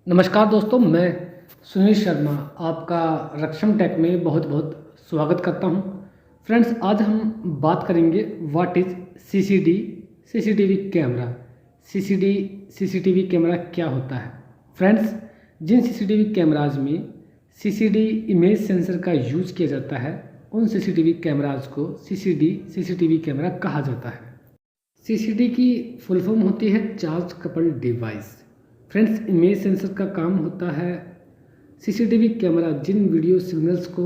नमस्कार दोस्तों, मैं सुनील शर्मा आपका रक्षम टेक में बहुत बहुत स्वागत करता हूं। फ्रेंड्स, आज हम बात करेंगे what is CCTV camera. CCTV camera क्या होता है। फ्रेंड्स, जिन सीसीटीवी कैमराज में सीसीडी इमेज सेंसर का यूज़ किया जाता है उन सीसीटीवी कैमराज को सीसीटीवी कैमरा कहा जाता है। सीसीडी की फुल फॉर्म होती है charge coupled device. Friends, image sensor का काम होता है सीसीटीवी कैमरा जिन वीडियो सिग्नल्स को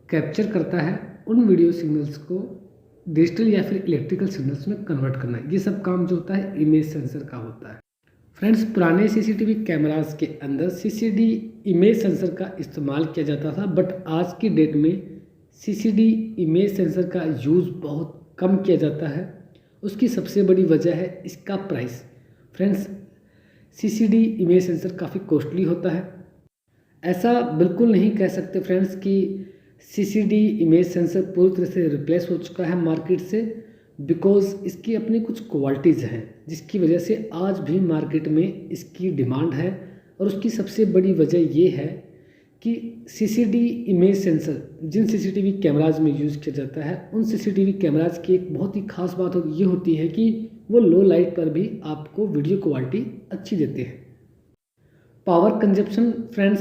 कैप्चर करता है उन वीडियो सिग्नल्स को डिजिटल या फिर इलेक्ट्रिकल सिग्नल्स में कन्वर्ट करना। ये सब काम जो होता है इमेज सेंसर का होता है। फ्रेंड्स, पुराने सीसीटीवी कैमराज के अंदर सीसीडी इमेज सेंसर का इस्तेमाल किया जाता था, बट आज की डेट में सीसीडी इमेज सेंसर का यूज़ बहुत कम किया जाता है। उसकी सबसे बड़ी वजह है इसका price. Friends, CCD image sensor काफ़ी कॉस्टली होता है। ऐसा बिल्कुल नहीं कह सकते फ्रेंड्स कि सीसीडी इमेज सेंसर पूरी तरह से रिप्लेस हो चुका है मार्केट से, बिकॉज़ इसकी अपनी कुछ क्वालिटीज़ हैं जिसकी वजह से आज भी मार्केट में इसकी डिमांड है। और उसकी सबसे बड़ी वजह ये है कि सीसीडी इमेज सेंसर जिन सीसीटीवी कैमराज में यूज़ किया जाता है उन सीसीटीवी कैमराज की एक बहुत ही ख़ास बात ये होती है कि वो लो लाइट पर भी आपको वीडियो क्वालिटी अच्छी देते हैं। Power consumption friends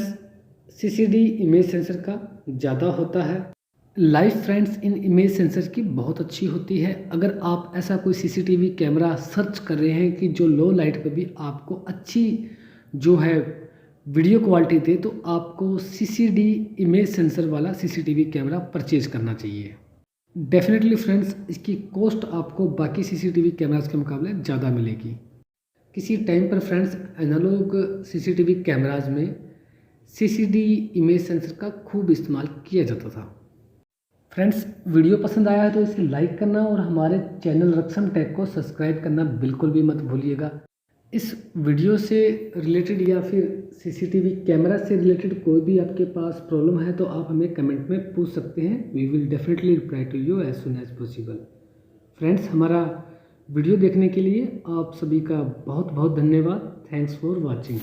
CCD image sensor का ज़्यादा होता है। लाइफ फ्रेंड्स इन इमेज सेंसर की बहुत अच्छी होती है। अगर आप ऐसा कोई सीसीटीवी कैमरा सर्च कर रहे हैं कि जो लो लाइट पर भी आपको अच्छी जो है वीडियो क्वालिटी दे, तो आपको सीसीडी इमेज सेंसर वाला सीसीटीवी कैमरा परचेज करना चाहिए। डेफिनेटली फ्रेंड्स, इसकी कॉस्ट आपको बाकी सीसीटीवी कैमरास के मुकाबले ज़्यादा मिलेगी। किसी टाइम पर फ्रेंड्स एनालॉग सीसीटीवी कैमराज में सीसीडी इमेज सेंसर का खूब इस्तेमाल किया जाता था। फ्रेंड्स, वीडियो पसंद आया है तो इसे लाइक करना और हमारे चैनल रक्षम टेक को सब्सक्राइब करना बिल्कुल भी मत भूलिएगा। इस वीडियो से रिलेटेड या फिर सीसीटीवी कैमरा से रिलेटेड कोई भी आपके पास प्रॉब्लम है तो आप हमें कमेंट में पूछ सकते हैं। We will definitely reply to you as soon as possible. Friends, हमारा वीडियो देखने के लिए आप सभी का बहुत बहुत धन्यवाद। Thanks for watching.